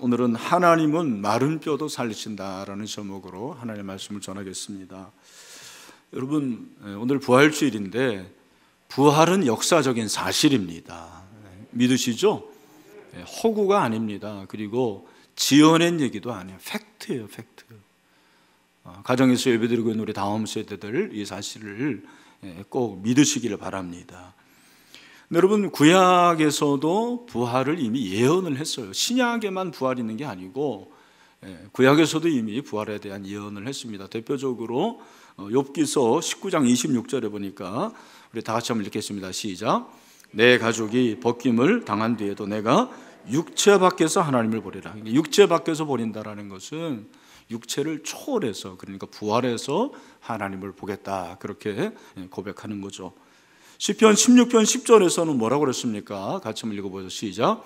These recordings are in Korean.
오늘은 하나님은 마른 뼈도 살리신다라는 제목으로 하나님의 말씀을 전하겠습니다. 여러분, 오늘 부활주일인데 부활은 역사적인 사실입니다. 믿으시죠? 허구가 아닙니다. 그리고 지어낸 얘기도 아니에요. 팩트예요, 팩트. 가정에서 예배드리고 있는 우리 다음 세대들 이 사실을 꼭 믿으시기를 바랍니다. 여러분, 구약에서도 부활을 이미 예언을 했어요. 신약에만 부활이 있는 게 아니고 구약에서도 이미 부활에 대한 예언을 했습니다. 대표적으로 욥기서 19장 26절에 보니까 우리 다 같이 한번 읽겠습니다. 시작. 내 가족이 벗김을 당한 뒤에도 내가 육체 밖에서 하나님을 보리라. 육체 밖에서 보린다라는 것은 육체를 초월해서, 그러니까 부활해서 하나님을 보겠다, 그렇게 고백하는 거죠. 시편 16편 10절에서는 뭐라고 그랬습니까? 같이 한번 읽어보죠. 시작.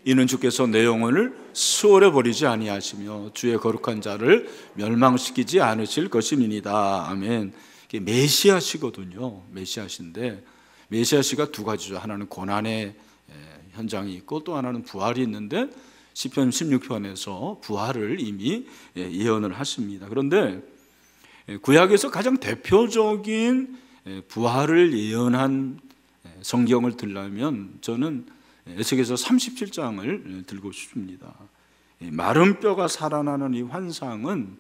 이는 주께서 내 영혼을 수월해 버리지 아니하시며 주의 거룩한 자를 멸망시키지 않으실 것임이니이다. 아멘. 이게 메시아시거든요. 메시아신데 메시아시가 두 가지죠. 하나는 고난의 현장이 있고 또 하나는 부활이 있는데 시편 16편에서 부활을 이미 예언을 하십니다. 그런데 구약에서 가장 대표적인 부활을 예언한 성경을 들려면 저는 에스겔서 37장을 들고 싶습니다. 마른 뼈가 살아나는 이 환상은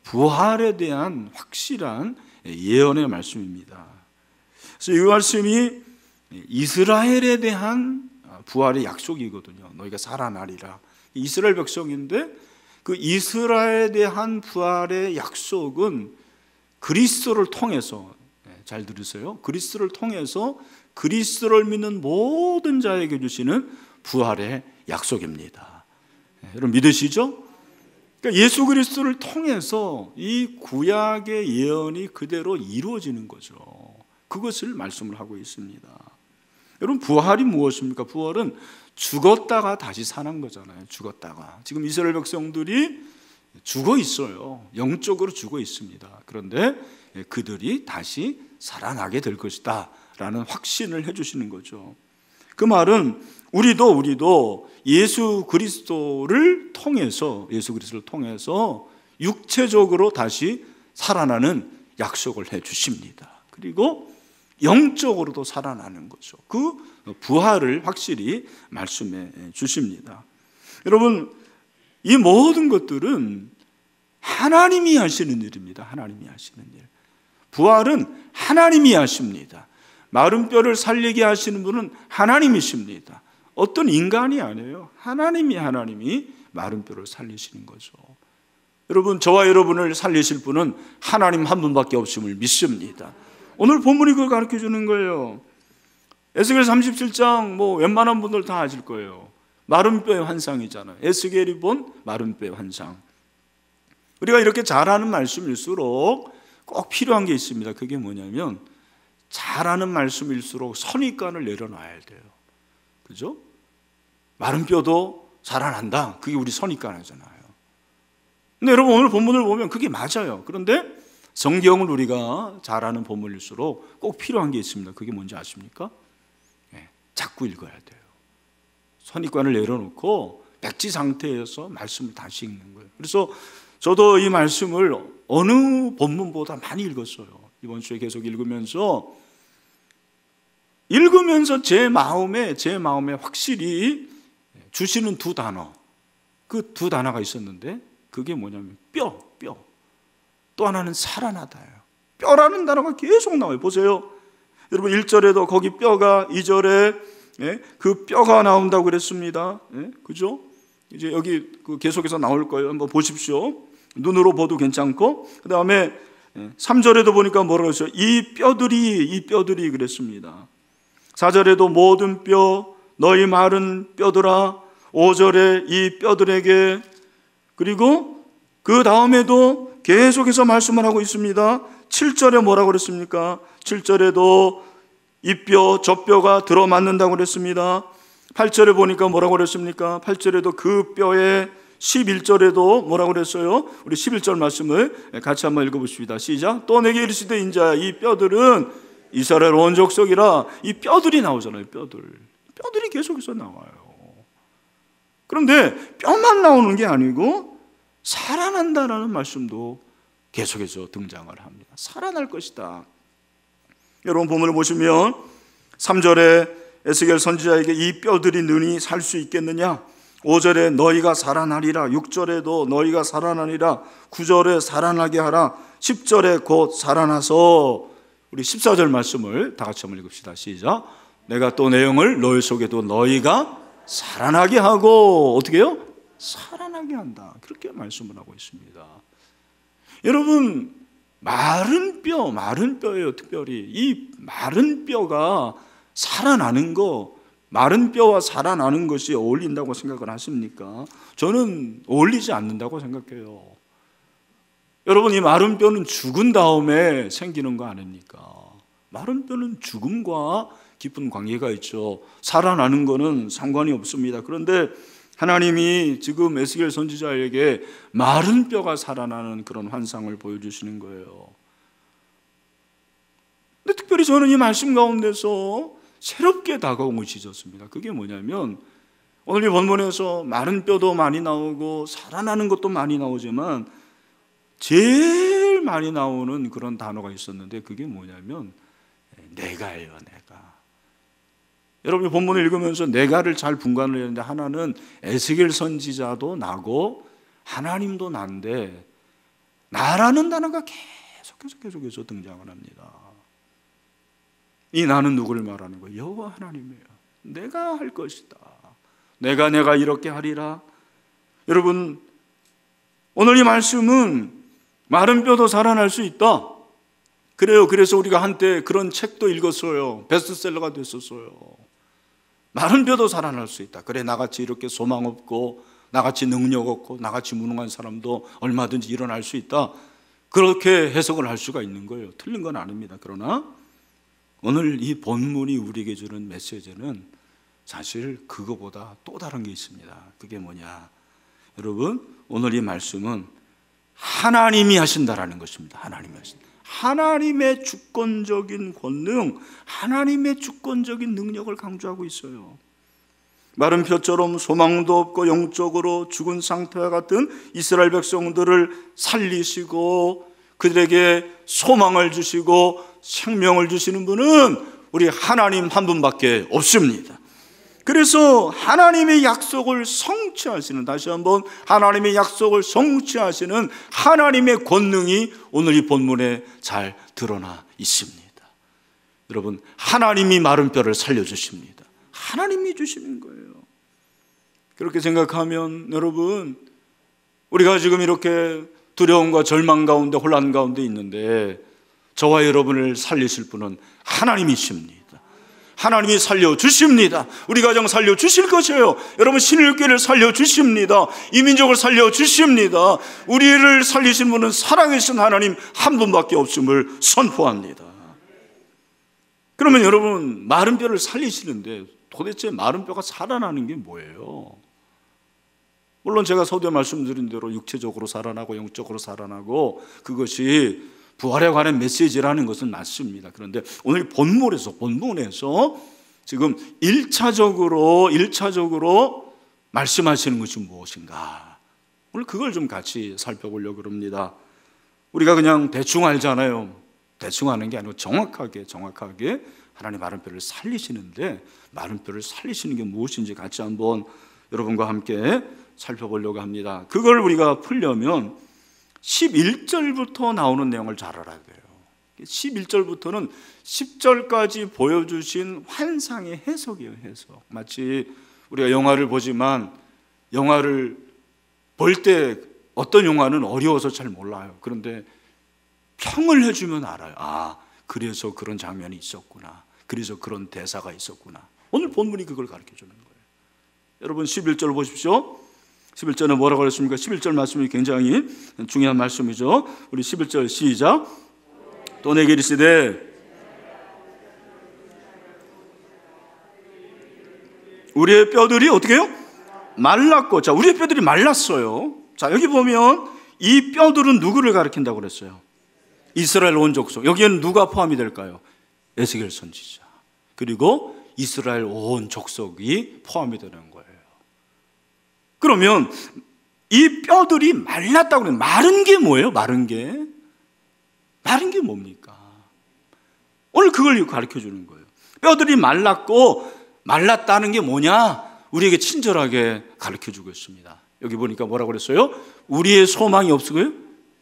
부활에 대한 확실한 예언의 말씀입니다. 그래서 이 말씀이 이스라엘에 대한 부활의 약속이거든요. 너희가 살아나리라. 이스라엘 백성인데 그 이스라엘에 대한 부활의 약속은 그리스도를 통해서, 잘 들으세요, 그리스도를 통해서 그리스도를 믿는 모든 자에게 주시는 부활의 약속입니다. 여러분 믿으시죠? 그러니까 예수 그리스도를 통해서 이 구약의 예언이 그대로 이루어지는 거죠. 그것을 말씀을 하고 있습니다. 여러분, 부활이 무엇입니까? 부활은 죽었다가 다시 사는 거잖아요. 죽었다가. 지금 이스라엘 백성들이 죽어 있어요. 영적으로 죽어 있습니다. 그런데 그들이 다시 살아나게 될 것이다 라는 확신을 해주시는 거죠. 그 말은 우리도 예수 그리스도를 통해서 육체적으로 다시 살아나는 약속을 해주십니다. 그리고 영적으로도 살아나는 거죠. 그 부활을 확실히 말씀해 주십니다. 여러분, 이 모든 것들은 하나님이 하시는 일입니다. 하나님이 하시는 일. 부활은 하나님이 하십니다. 마른 뼈를 살리게 하시는 분은 하나님이십니다. 어떤 인간이 아니에요. 하나님이 마른 뼈를 살리시는 거죠. 여러분, 저와 여러분을 살리실 분은 하나님 한 분밖에 없음을 믿습니다. 오늘 본문이 그걸 가르쳐 주는 거예요. 에스겔 37장 웬만한 분들 다 아실 거예요. 마른 뼈의 환상이잖아요. 에스겔이 본 마른 뼈의 환상. 우리가 이렇게 잘하는 말씀일수록 꼭 필요한 게 있습니다. 그게 뭐냐면 잘하는 말씀일수록 선입관을 내려놔야 돼요. 그죠? 마른 뼈도 살아난다. 그게 우리 선입관이잖아요. 근데 여러분, 오늘 본문을 보면 그게 맞아요. 그런데 성경을 우리가 잘 아는 본문일수록 꼭 필요한 게 있습니다. 그게 뭔지 아십니까? 자꾸 읽어야 돼요. 선입관을 내려놓고 백지 상태에서 말씀을 다시 읽는 거예요. 그래서 저도 이 말씀을 어느 본문보다 많이 읽었어요. 이번 주에 계속 읽으면서 제 마음에 확실히 주시는 두 단어, 그 두 단어가 있었는데 그게 뭐냐면 뼈. 또 하나는 살아나다예요. 뼈라는 단어가 계속 나와요. 보세요. 여러분, 1절에도 거기 뼈가, 2절에 그 뼈가 나온다고 그랬습니다. 그죠? 이제 여기 계속해서 나올 거예요. 한번 보십시오. 눈으로 봐도 괜찮고, 그 다음에 3절에도 보니까 뭐라고 했어요? 이 뼈들이 그랬습니다. 4절에도 모든 뼈, 너희 마른 뼈들아. 5절에 이 뼈들에게. 그리고 그 다음에도 계속해서 말씀을 하고 있습니다. 7절에 뭐라고 그랬습니까? 7절에도 이 뼈, 저 뼈가 들어맞는다고 그랬습니다. 8절에 보니까 뭐라고 그랬습니까? 8절에도 그 뼈에, 11절에도 뭐라고 그랬어요? 우리 11절 말씀을 같이 한번 읽어보십니다. 시작. 또 내게 이르시되 인자야, 이 뼈들은 이스라엘 온 족속이라. 이 뼈들이 나오잖아요. 뼈들이 계속해서 나와요. 그런데 뼈만 나오는 게 아니고 살아난다라는 말씀도 계속해서 등장을 합니다. 살아날 것이다. 여러분 본문을 보시면 3절에 에스겔 선지자에게 이 뼈들이 능히 살 수 있겠느냐? 5절에 너희가 살아나리라. 6절에도 너희가 살아나리라. 9절에 살아나게 하라. 10절에 곧 살아나서, 우리 14절 말씀을 다 같이 한번 읽읍시다. 시작. 내가 또 내용을 너희 속에도 너희가 살아나게 하고, 어떻게 해요? 살아나게 한다. 그렇게 말씀을 하고 있습니다. 여러분, 마른 뼈예요. 특별히 이 마른 뼈가 살아나는 거, 마른 뼈와 살아나는 것이 어울린다고 생각을 하십니까? 저는 어울리지 않는다고 생각해요. 여러분, 이 마른 뼈는 죽은 다음에 생기는 거 아닙니까? 마른 뼈는 죽음과 깊은 관계가 있죠. 살아나는 거는 상관이 없습니다. 그런데 하나님이 지금 에스겔 선지자에게 마른 뼈가 살아나는 그런 환상을 보여주시는 거예요. 근데 특별히 저는 이 말씀 가운데서 새롭게 다가온 것이 있었습니다. 그게 뭐냐면, 오늘 이 본문에서 마른 뼈도 많이 나오고 살아나는 것도 많이 나오지만 제일 많이 나오는 그런 단어가 있었는데, 그게 뭐냐면 내가예요. 내가. 여러분이 본문을 읽으면서 내가를 잘 분간을 했는데, 하나는 에스겔 선지자도 나고 하나님도 난데, 나라는 단어가 계속해서 등장을 합니다. 이 나는 누구를 말하는 거예요? 여호와 하나님이에요. 내가 할 것이다. 내가 이렇게 하리라. 여러분, 오늘 이 말씀은 마른 뼈도 살아날 수 있다. 그래요. 그래서 우리가 한때 그런 책도 읽었어요. 베스트셀러가 됐었어요. 마른 뼈도 살아날 수 있다. 그래, 나같이 이렇게 소망 없고 나같이 능력 없고 나같이 무능한 사람도 얼마든지 일어날 수 있다. 그렇게 해석을 할 수가 있는 거예요. 틀린 건 아닙니다. 그러나 오늘 이 본문이 우리에게 주는 메시지는 사실 그거보다 또 다른 게 있습니다. 그게 뭐냐? 여러분, 오늘 이 말씀은 하나님이 하신다라는 것입니다. 하나님이 하신다. 하나님의 주권적인 권능, 하나님의 주권적인 능력을 강조하고 있어요. 마른 뼈처럼 소망도 없고 영적으로 죽은 상태와 같은 이스라엘 백성들을 살리시고 그들에게 소망을 주시고 생명을 주시는 분은 우리 하나님 한 분밖에 없습니다. 그래서 하나님의 약속을 성취하시는, 다시 한번 하나님의 약속을 성취하시는 하나님의 권능이 오늘 이 본문에 잘 드러나 있습니다. 여러분, 하나님이 마른 뼈를 살려주십니다. 하나님이 주시는 거예요. 그렇게 생각하면 여러분, 우리가 지금 이렇게 두려움과 절망 가운데 혼란 가운데 있는데 저와 여러분을 살리실 분은 하나님이십니다. 하나님이 살려주십니다. 우리 가정 살려주실 것이에요. 여러분, 신일교회를 살려주십니다. 이 민족을 살려주십니다. 우리를 살리신 분은 살아계신 하나님 한 분밖에 없음을 선포합니다. 그러면 여러분, 마른 뼈를 살리시는데 도대체 마른 뼈가 살아나는 게 뭐예요? 물론 제가 서두에 말씀드린 대로 육체적으로 살아나고 영적으로 살아나고 그것이 부활에 관한 메시지라는 것은 맞습니다. 그런데 오늘 본문에서 지금 1차적으로 말씀하시는 것이 무엇인가? 오늘 그걸 좀 같이 살펴보려고 합니다. 우리가 그냥 대충 알잖아요. 대충 아는 게 아니고 정확하게 하나님 마른 뼈를 살리시는데, 마른 뼈를 살리시는 게 무엇인지 같이 한번 여러분과 함께 살펴보려고 합니다. 그걸 우리가 풀려면 11절부터 나오는 내용을 잘 알아야 돼요. 11절부터는 10절까지 보여주신 환상의 해석이에요. 해석. 마치 우리가 영화를 보지만 영화를 볼 때 어떤 영화는 어려워서 잘 몰라요. 그런데 평을 해주면 알아요. 아, 그래서 그런 장면이 있었구나. 그래서 그런 대사가 있었구나. 오늘 본문이 그걸 가르쳐주는 거예요. 여러분, 11절 보십시오. 11절은 뭐라고 그랬습니까? 11절 말씀이 굉장히 중요한 말씀이죠. 우리 11절 시작. 또 내게 이르시되 우리의 뼈들이 어떻게 해요? 말랐고. 자, 우리의 뼈들이 말랐어요. 자, 여기 보면 이 뼈들은 누구를 가리킨다고 그랬어요? 이스라엘 온 족속. 여기에는 누가 포함이 될까요? 에스겔 선지자. 그리고 이스라엘 온 족속이 포함이 되는 거예요. 그러면 이 뼈들이 말랐다고 그래요. 마른 게 뭐예요? 마른 게 뭡니까? 오늘 그걸 가르쳐 주는 거예요. 뼈들이 말랐고 말랐다는 게 뭐냐? 우리에게 친절하게 가르쳐 주고 있습니다. 여기 보니까 뭐라고 그랬어요? 우리의 소망이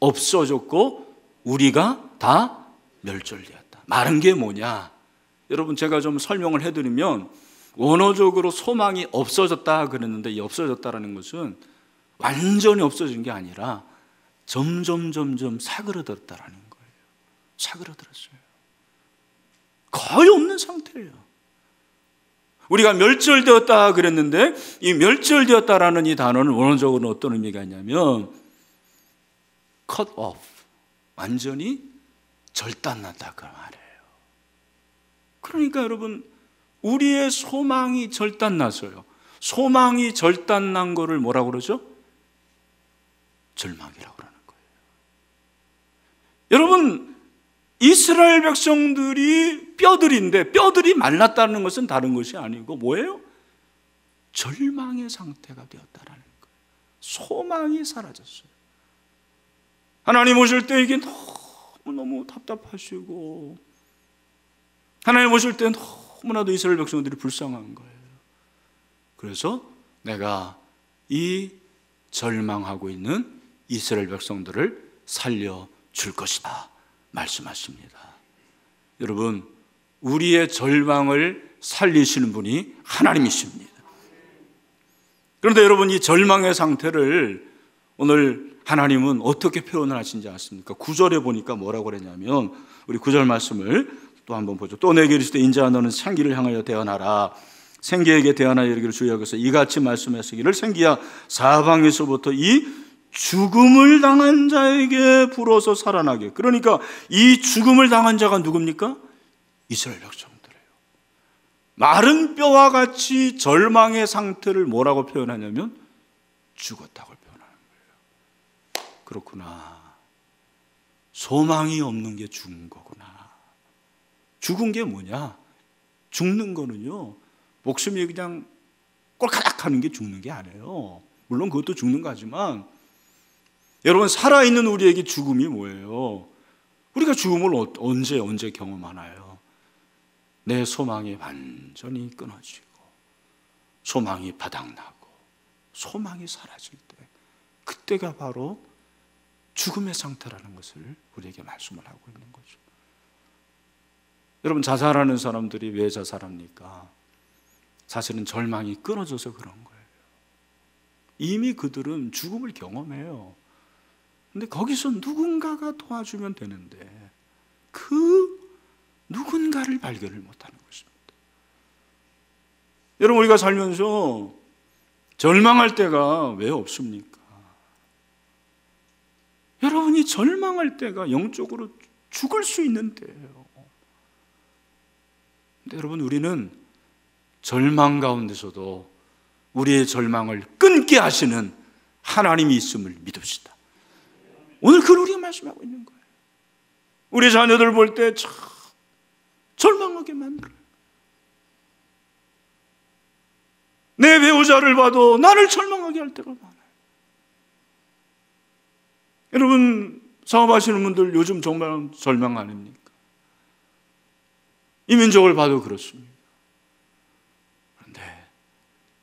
없어졌고 우리가 다 멸절되었다. 마른 게 뭐냐? 여러분, 제가 좀 설명을 해드리면, 원어적으로 소망이 없어졌다 그랬는데, 이 없어졌다라는 것은 완전히 없어진 게 아니라 점점 사그러들었다라는 거예요. 사그러들었어요. 거의 없는 상태예요. 우리가 멸절되었다 그랬는데, 이 멸절되었다라는 이 단어는 원어적으로 어떤 의미가 있냐면 cut off, 완전히 절단났다 그 말이에요. 그러니까 여러분, 우리의 소망이 절단났어요. 소망이 절단난 거를 뭐라고 그러죠? 절망이라고 그러는 거예요. 여러분, 이스라엘 백성들이 뼈들인데, 뼈들이 말랐다는 것은 다른 것이 아니고 뭐예요? 절망의 상태가 되었다라는 거예요. 소망이 사라졌어요. 하나님 오실 때 이게 너무 답답하시고, 하나님 오실 때 너무나도 이스라엘 백성들이 불쌍한 거예요. 그래서 내가 이 절망하고 있는 이스라엘 백성들을 살려줄 것이다 말씀하십니다. 여러분, 우리의 절망을 살리시는 분이 하나님이십니다. 그런데 여러분, 이 절망의 상태를 오늘 하나님은 어떻게 표현을 하신지 아십니까? 9절에 보니까 뭐라고 그랬냐면, 우리 9절 말씀을 또 한번 보죠. 또 내게 이르시되 인자야 너는 생기를 향하여 대언하라. 생기에게 대언하여 이르기를 주의 여기서 이같이 말씀하시기를 생기야 사방에서부터 이 죽음을 당한 자에게 불어서 살아나게. 그러니까 이 죽음을 당한 자가 누굽니까? 이스라엘 백성들이에요. 마른 뼈와 같이 절망의 상태를 뭐라고 표현하냐면 죽었다고 표현하는 거예요. 그렇구나. 소망이 없는 게 죽은 거구나. 죽은 게 뭐냐? 죽는 거는요, 목숨이 그냥 꼴까닥 하는 게 죽는 게 아니에요. 물론 그것도 죽는 거지만, 여러분, 살아있는 우리에게 죽음이 뭐예요? 우리가 죽음을 언제 경험하나요? 내 소망이 완전히 끊어지고, 소망이 바닥나고, 소망이 사라질 때, 그때가 바로 죽음의 상태라는 것을 우리에게 말씀을 하고 있는 거죠. 여러분, 자살하는 사람들이 왜 자살합니까? 사실은 절망이 끊어져서 그런 거예요. 이미 그들은 죽음을 경험해요. 근데 거기서 누군가가 도와주면 되는데 그 누군가를 발견을 못하는 것입니다. 여러분, 우리가 살면서 절망할 때가 왜 없습니까? 여러분이 절망할 때가 영적으로 죽을 수 있는 때예요. 근데 여러분, 우리는 절망 가운데서도 우리의 절망을 끊게 하시는 하나님이 있음을 믿읍시다. 오늘 그걸 우리가 말씀하고 있는 거예요. 우리 자녀들 볼 때 참 절망하게 만들어요. 내 배우자를 봐도 나를 절망하게 할 때가 많아요. 여러분, 사업하시는 분들 요즘 정말 절망 아닙니까? 이민족을 봐도 그렇습니다. 그런데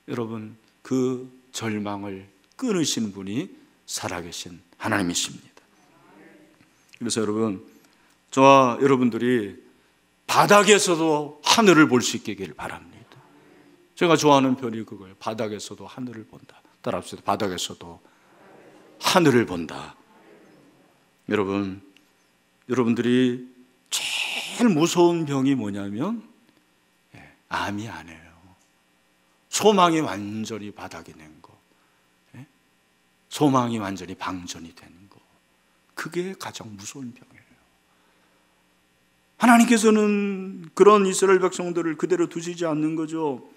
여러분, 그 절망을 끊으신 분이 살아계신 하나님이십니다. 그래서 여러분, 저와 여러분들이 바닥에서도 하늘을 볼 수 있게 되기를 바랍니다. 제가 좋아하는 표현이 그거예요. 바닥에서도 하늘을 본다. 따라합시다. 바닥에서도 하늘을 본다. 여러분, 여러분들이 제일 무서운 병이 뭐냐면 암이 아니에요. 소망이 완전히 바닥이 낸 거, 소망이 완전히 방전이 되는 거, 그게 가장 무서운 병이에요. 하나님께서는 그런 이스라엘 백성들을 그대로 두시지 않는 거죠.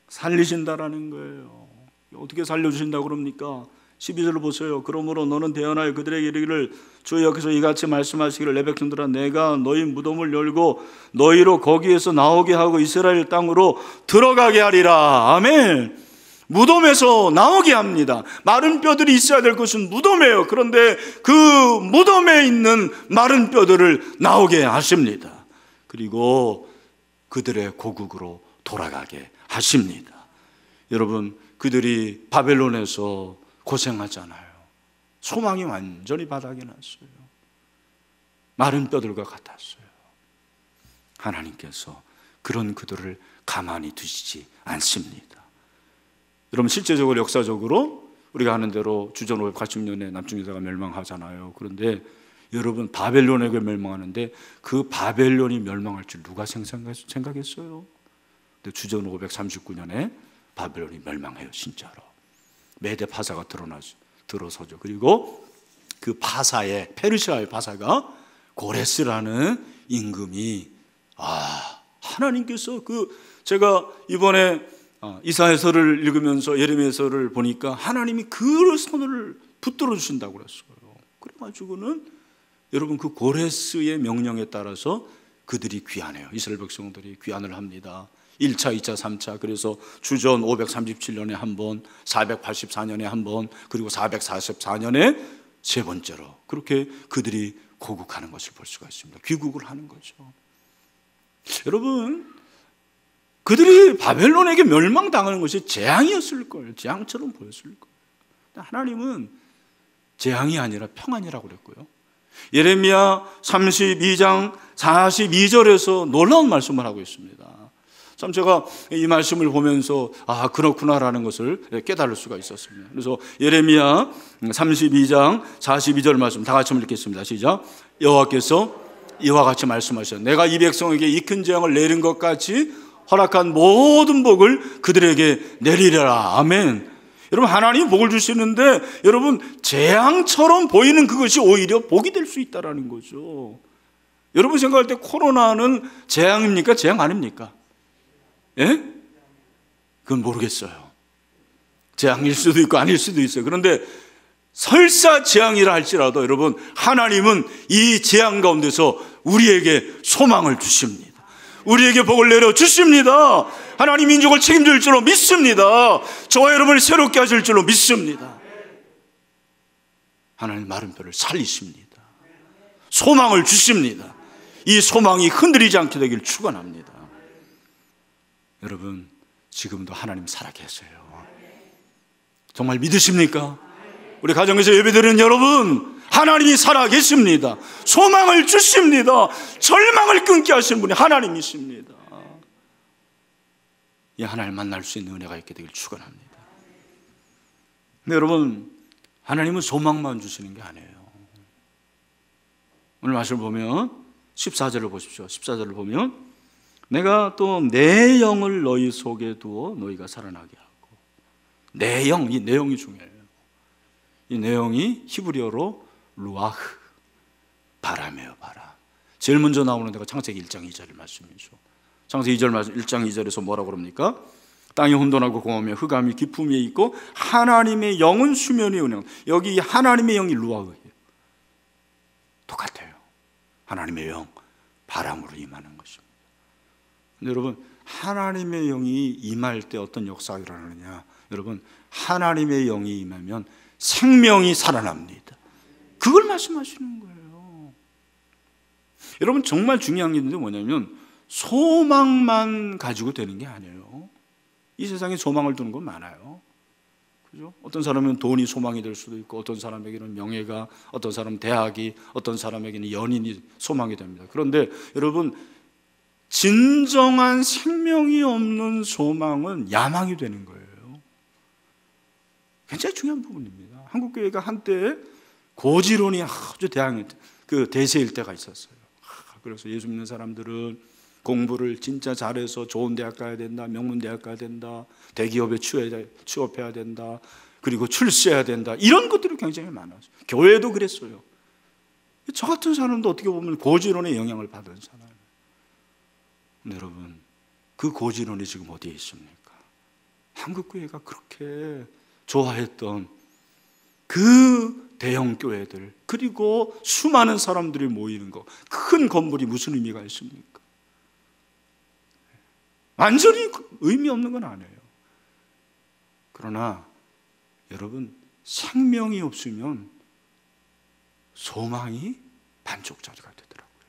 살리신다라는 거예요. 어떻게 살려주신다고 그럽니까? 12절을 보세요. 그러므로 너는 대언하여 그들에게 이르기를 주 여기서 이같이 말씀하시기를 내 백성들아 내가 너희 무덤을 열고 너희로 거기에서 나오게 하고 이스라엘 땅으로 들어가게 하리라. 아멘. 무덤에서 나오게 합니다. 마른 뼈들이 있어야 될 것은 무덤이에요. 그런데 그 무덤에 있는 마른 뼈들을 나오게 하십니다. 그리고 그들의 고국으로 돌아가게 하십니다. 여러분, 그들이 바벨론에서 고생하잖아요. 소망이 완전히 바닥이 났어요. 마른 뼈들과 같았어요. 하나님께서 그런 그들을 가만히 두시지 않습니다. 여러분, 실제적으로 역사적으로 우리가 아는 대로 주전 580년에 남중유다가 멸망하잖아요. 그런데 여러분, 바벨론에게 멸망하는데 그 바벨론이 멸망할 줄 누가 생각했어요? 근데 주전 539년에 바벨론이 멸망해요. 진짜로 메대 파사가 들어서죠. 그리고 그 파사의, 페르시아의 파사가 고레스라는 임금이, 하나님께서 제가 이번에 이사야서를 읽으면서 예레미야서를 보니까 하나님이 그 손을 붙들어 주신다고 그랬어요. 그래가지고는 여러분, 그 고레스의 명령에 따라서 그들이 귀환해요. 이스라엘 백성들이 귀환을 합니다. 1차, 2차, 3차. 그래서 주전 537년에 한 번, 484년에 한 번, 그리고 444년에 세 번째로 그렇게 그들이 고국하는 것을 볼 수가 있습니다. 귀국을 하는 거죠. 여러분, 그들이 바벨론에게 멸망당하는 것이 재앙이었을 거예요. 재앙처럼 보였을 거예요. 하나님은 재앙이 아니라 평안이라고 그랬고요. 예레미야 32장 42절에서 놀라운 말씀을 하고 있습니다. 참 제가 이 말씀을 보면서 그렇구나라는 것을 깨달을 수가 있었습니다. 그래서 예레미야 32장 42절 말씀 다 같이 읽겠습니다. 시작. 여호와께서 이와 같이 말씀하셨어요. 내가 이 백성에게 이 큰 재앙을 내린 것 같이 허락한 모든 복을 그들에게 내리려라. 아멘. 여러분, 하나님이 복을 주시는데 여러분, 재앙처럼 보이는 그것이 오히려 복이 될 수 있다는 거죠. 여러분 생각할 때 코로나는 재앙입니까? 재앙 아닙니까? 예? 그건 모르겠어요. 재앙일 수도 있고 아닐 수도 있어요. 그런데 설사 재앙이라 할지라도 여러분, 하나님은 이 재앙 가운데서 우리에게 소망을 주십니다. 우리에게 복을 내려 주십니다. 하나님 민족을 책임질 줄로 믿습니다. 저와 여러분을 새롭게 하실 줄로 믿습니다. 하나님 마른 뼈를 살리십니다. 소망을 주십니다. 이 소망이 흔들리지 않게 되길 축원합니다. 여러분, 지금도 하나님 살아계세요. 정말 믿으십니까? 우리 가정에서 예배드리는 여러분, 하나님이 살아계십니다. 소망을 주십니다. 절망을 끊게 하신 분이 하나님이십니다. 이 하나님을 만날 수 있는 은혜가 있게 되길 축원합니다. 근데 여러분, 하나님은 소망만 주시는 게 아니에요. 오늘 말씀을 보면 14절을 보십시오. 14절을 보면 내가 또 내 영을 너희 속에 두어 너희가 살아나게 하고. 내 영, 이 내용이 중요해요. 이 내용이 히브리어로 루아흐, 바람이에요. 바람. 제일 먼저 나오는 데가 창세기 1장 2절 말씀이죠. 창세기 1장 2절에서 뭐라고 그럽니까? 땅이 혼돈하고 공허하며 흑암이 깊음 위에 있고 하나님의 영은 수면 위에 운행. 여기 하나님의 영이 루아흐예요. 똑같아요. 하나님의 영, 바람으로 임하는 것입니다. 근데 여러분, 하나님의 영이 임할 때 어떤 역사가 일어나느냐? 여러분, 하나님의 영이 임하면 생명이 살아납니다. 그걸 말씀하시는 거예요. 여러분, 정말 중요한 게 있는데 뭐냐면 소망만 가지고 되는 게 아니에요. 이 세상에 소망을 두는 건 많아요. 그죠? 어떤 사람은 돈이 소망이 될 수도 있고, 어떤 사람에게는 명예가, 어떤 사람은 대학이, 어떤 사람에게는 연인이 소망이 됩니다. 그런데 여러분, 진정한 생명이 없는 소망은 야망이 되는 거예요. 굉장히 중요한 부분입니다. 한국교회가 한때 고지론이 아주 대세일 때가 있었어요. 그래서 예수 믿는 사람들은 공부를 진짜 잘해서 좋은 대학 가야 된다, 명문 대학 가야 된다, 대기업에 취업해야 된다, 그리고 출세해야 된다, 이런 것들이 굉장히 많았어요. 교회도 그랬어요. 저 같은 사람도 어떻게 보면 고지론의 영향을 받은 사람. 근데 여러분, 그 고지론이 지금 어디에 있습니까? 한국교회가 그렇게 좋아했던 그 대형 교회들, 그리고 수많은 사람들이 모이는 거, 큰 건물이 무슨 의미가 있습니까? 완전히 의미 없는 건 아니에요. 그러나 여러분, 생명이 없으면 소망이 반쪽짜리가 되더라고요.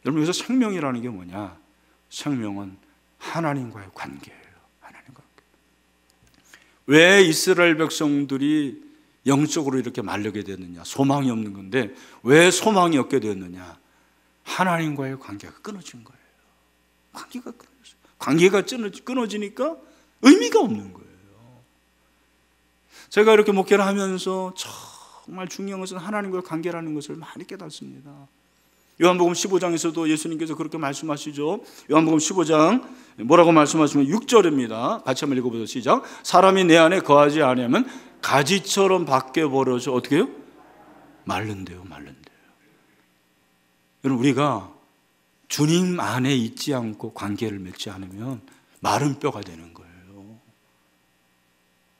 여러분, 여기서 생명이라는 게 뭐냐? 생명은 하나님과의 관계예요. 하나님과 관계. 왜 이스라엘 백성들이 영적으로 이렇게 마르게 됐느냐? 소망이 없는 건데 왜 소망이 없게 되었느냐? 하나님과의 관계가 끊어진 거예요. 관계가 끊어졌어요. 관계가 끊어지니까 의미가 없는 거예요. 제가 이렇게 목회를 하면서 정말 중요한 것은 하나님과의 관계라는 것을 많이 깨닫습니다. 요한복음 15장에서도 예수님께서 그렇게 말씀하시죠. 요한복음 15장 뭐라고 말씀하시면 6절입니다. 같이 한번 읽어보죠. 시작. 사람이 내 안에 거하지 아니하면 가지처럼 밖에 버려져 어떻게 해요? 마른대요. 여러분, 우리가 주님 안에 있지 않고 관계를 맺지 않으면 마른 뼈가 되는 거예요.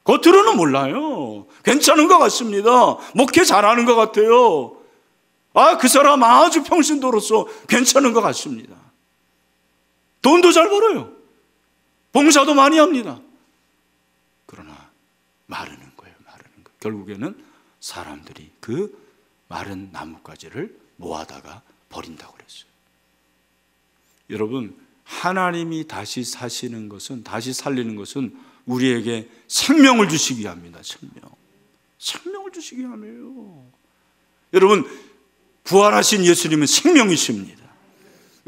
겉으로는 몰라요. 괜찮은 것 같습니다. 목회 잘하는 것 같아요. 그 사람 아주 평신도로서 괜찮은 것 같습니다. 돈도 잘 벌어요. 봉사도 많이 합니다. 그러나 마르는 거예요. 결국에는 사람들이 그 마른 나뭇가지를 모아다가 버린다고 그랬어요. 여러분, 하나님이 다시 살리는 것은 우리에게 생명을 주시기 위함입니다. 생명을 주시기 위함이에요. 여러분, 부활하신 예수님은 생명이십니다.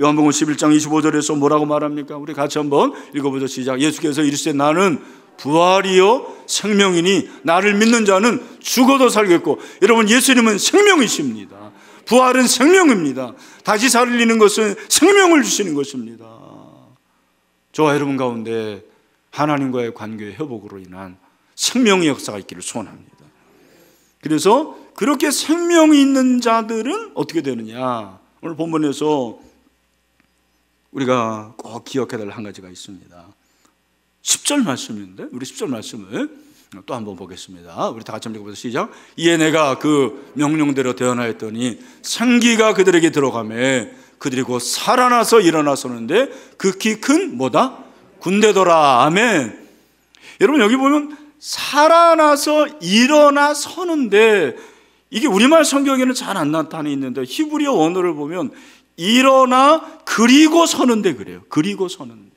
요한복음 11장 25절에서 뭐라고 말합니까? 우리 같이 한번 읽어보죠. 시작. 예수께서 이르시되 나는 부활이요 생명이니 나를 믿는 자는 죽어도 살겠고. 여러분, 예수님은 생명이십니다. 부활은 생명입니다. 다시 살리는 것은 생명을 주시는 것입니다. 저와 여러분 가운데 하나님과의 관계의 회복으로 인한 생명의 역사가 있기를 소원합니다. 그래서 그렇게 생명이 있는 자들은 어떻게 되느냐? 오늘 본문에서 우리가 꼭 기억해야 될 한 가지가 있습니다. 10절 말씀인데 우리 10절 말씀을 또 한번 보겠습니다. 우리 다 같이 한번 읽어보세요. 시작. 이에 내가 그 명령대로 대언하였더니 생기가 그들에게 들어가매 그들이 곧 살아나서 일어나서는데 극히 큰 뭐다? 군대더라. 아멘. 여러분, 여기 보면 살아나서 일어나 서는데 이게 우리말 성경에는 잘 안 나타나 있는데 히브리어 원어를 보면 일어나 그리고 서는데 그래요. 그리고 서는데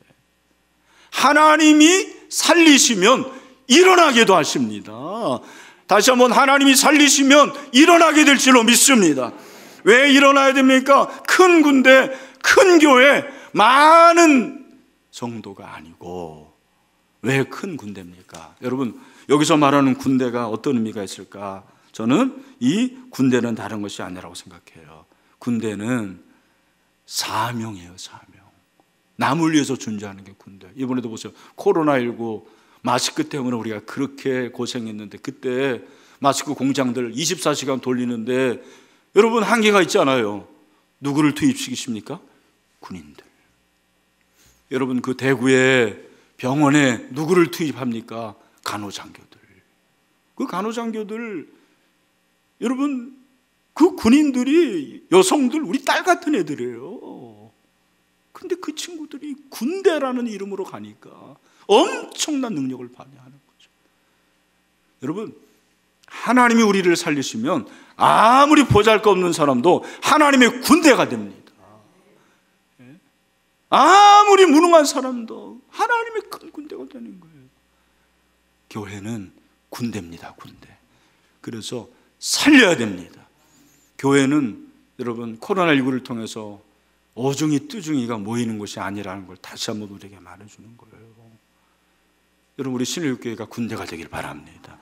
하나님이 살리시면 일어나게도 하십니다. 다시 한번, 하나님이 살리시면 일어나게 될 줄로 믿습니다. 왜 일어나야 됩니까? 큰 군대, 큰 교회, 많은 정도가 아니고. 왜 큰 군대입니까? 여러분, 여기서 말하는 군대가 어떤 의미가 있을까? 저는 이 군대는 다른 것이 아니라고 생각해요. 군대는 사명이에요. 사명. 남을 위해서 존재하는 게 군대. 이번에도 보세요. 코로나19 마스크 때문에 우리가 그렇게 고생했는데 그때 마스크 공장들 24시간 돌리는데 여러분, 한계가 있잖아요. 누구를 투입시키십니까? 군인들. 여러분, 그 대구의 병원에 누구를 투입합니까? 간호장교들. 그 간호장교들, 여러분, 그 군인들이 여성들, 우리 딸 같은 애들이에요. 근데 그 친구들이 군대라는 이름으로 가니까 엄청난 능력을 발휘하는 거죠. 여러분, 하나님이 우리를 살리시면 아무리 보잘것없는 사람도 하나님의 군대가 됩니다. 아무리 무능한 사람도 하나님의 큰 군대가 되는 거예요. 교회는 군대입니다. 군대. 그래서 살려야 됩니다. 교회는 여러분, 코로나19를 통해서 어중이 뜨중이가 모이는 것이 아니라는 걸 다시 한번 우리에게 말해주는 거예요. 여러분, 우리 신일교회가 군대가 되길 바랍니다.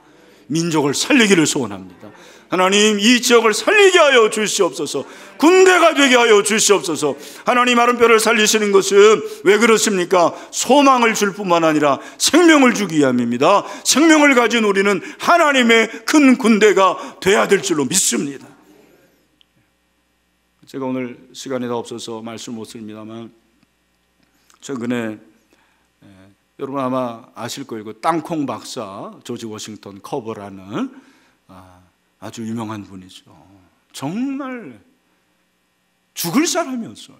민족을 살리기를 소원합니다. 하나님, 이 지역을 살리게 하여 주시옵소서. 군대가 되게 하여 주시옵소서. 하나님, 마른 뼈를 살리시는 것은 왜 그렇습니까? 소망을 줄 뿐만 아니라 생명을 주기 위함입니다. 생명을 가진 우리는 하나님의 큰 군대가 돼야 될 줄로 믿습니다. 제가 오늘 시간이 다 없어서 말씀 못 드립니다만, 최근에 여러분 아마 아실 거예요. 그 땅콩 박사 조지 워싱턴 커버라는 아주 유명한 분이죠. 정말 죽을 사람이었어요.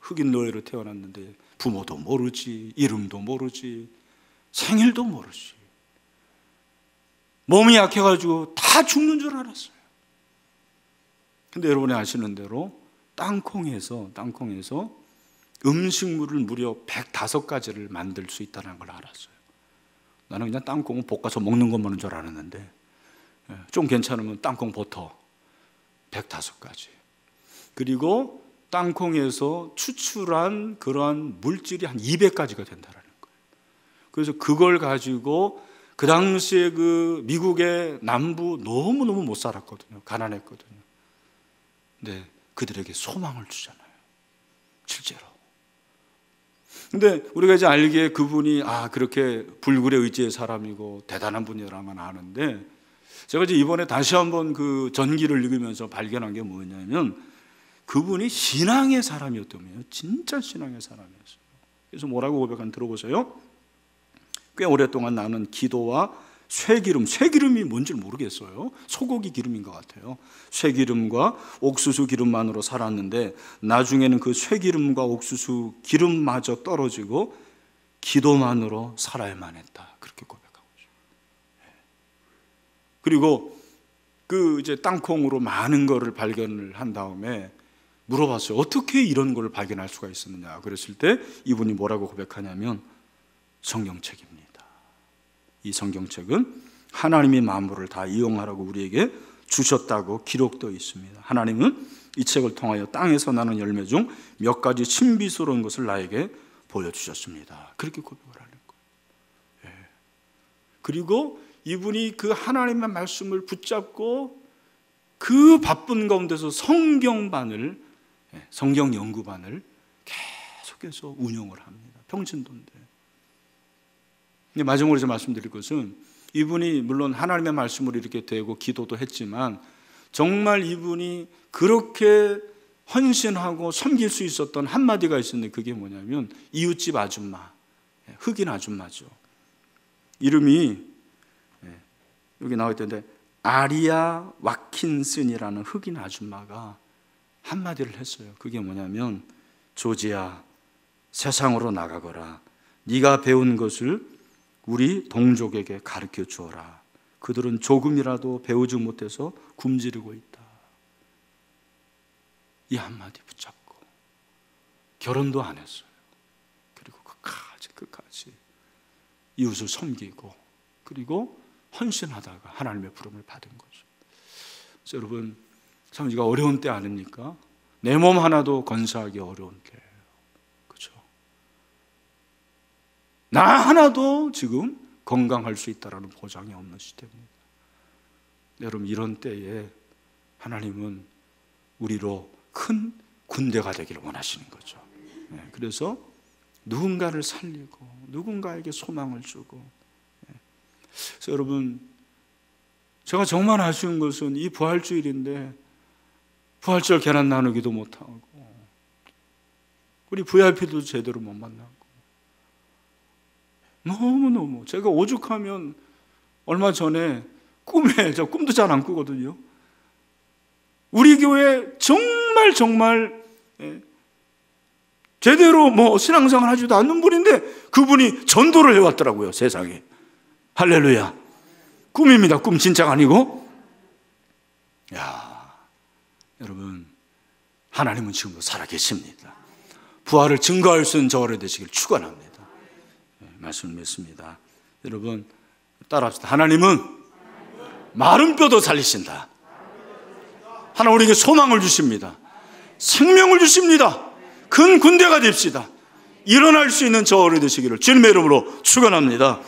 흑인 노예로 태어났는데 부모도 모르지, 이름도 모르지, 생일도 모르지. 몸이 약해가지고 다 죽는 줄 알았어요. 근데 여러분이 아시는 대로 땅콩에서 음식물을 무려 105가지를 만들 수 있다는 걸 알았어요. 나는 그냥 땅콩을 볶아서 먹는 것만인 줄 알았는데 좀 괜찮으면 땅콩 버터 105가지, 그리고 땅콩에서 추출한 그러한 물질이 한 200가지가 된다는 거예요. 그래서 그걸 가지고 그 당시에 그 미국의 남부 너무너무 못 살았거든요. 가난했거든요. 근데 그들에게 소망을 주잖아요, 실제로. 근데 우리가 이제 알기에 그분이 그렇게 불굴의 의지의 사람이고 대단한 분이라면 아는데, 제가 이제 이번에 다시 한번 그 전기를 읽으면서 발견한 게 뭐냐면 그분이 신앙의 사람이었다며요. 진짜 신앙의 사람이었어요. 그래서 뭐라고 고백한 들어보세요. 꽤 오랫동안 나는 기도와 쇠기름이 뭔지 모르겠어요. 소고기 기름인 것 같아요. 쇠기름과 옥수수 기름만으로 살았는데 나중에는 그 쇠기름과 옥수수 기름마저 떨어지고 기도만으로 살아야만 했다, 그렇게 고백하고 있어요. 그리고 그 이제 땅콩으로 많은 거를 발견을 한 다음에 물어봤어요. 어떻게 이런 걸 발견할 수가 있었느냐. 그랬을 때 이분이 뭐라고 고백하냐면 성경책입니다. 이 성경책은 하나님이 만물을 다 이용하라고 우리에게 주셨다고 기록되어 있습니다. 하나님은 이 책을 통하여 땅에서 나는 열매 중 몇 가지 신비스러운 것을 나에게 보여주셨습니다. 그렇게 고백을 하는 거예요. 그리고 이분이 그 하나님의 말씀을 붙잡고 그 바쁜 가운데서 성경 연구반을 계속해서 운영을 합니다. 평신도인데. 마지막으로 제가 말씀드릴 것은 이분이 물론 하나님의 말씀을 이렇게 대고 기도도 했지만 정말 이분이 그렇게 헌신하고 섬길 수 있었던 한마디가 있었는데 그게 뭐냐면 이웃집 아줌마, 흑인 아줌마죠. 이름이 여기 나와 있던데 아리아 와킨슨이라는 흑인 아줌마가 한마디를 했어요. 그게 뭐냐면 조지야, 세상으로 나가거라. 네가 배운 것을 우리 동족에게 가르쳐 주어라. 그들은 조금이라도 배우지 못해서 굶주리고 있다. 이 한마디 붙잡고 결혼도 안 했어요. 그리고 끝까지 이웃을 섬기고 그리고 헌신하다가 하나님의 부름을 받은 거죠. 그래서 여러분, 참 우리가 어려운 때 아닙니까? 내 몸 하나도 건사하기 어려운 때예요. 그렇죠? 나 하나도 지금 건강할 수 있다는 보장이 없는 시대입니다. 여러분, 이런 때에 하나님은 우리로 큰 군대가 되기를 원하시는 거죠. 그래서 누군가를 살리고 누군가에게 소망을 주고. 그래서 여러분, 제가 정말 아쉬운 것은 이 부활주일인데 부활절 계란 나누기도 못하고 우리 VIP도 제대로 못 만나고 너무너무 제가 오죽하면 얼마 전에 저 꿈도 잘 안 꾸거든요. 우리 교회 정말 제대로 신앙생활 하지도 않는 분인데 그분이 전도를 해왔더라고요, 세상에. 할렐루야. 꿈입니다. 꿈 진짜가 아니고. 여러분, 하나님은 지금도 살아계십니다. 부활을 증거할 수 있는 저를 되시길 축원합니다. 말씀을 맺습니다. 여러분, 따라합시다. 하나님은 마른 뼈도 살리신다. 하나님 우리에게 소망을 주십니다. 생명을 주십니다. 큰 군대가 됩시다. 일어날 수 있는 저를 되시기를 주님의 이름으로 축원합니다.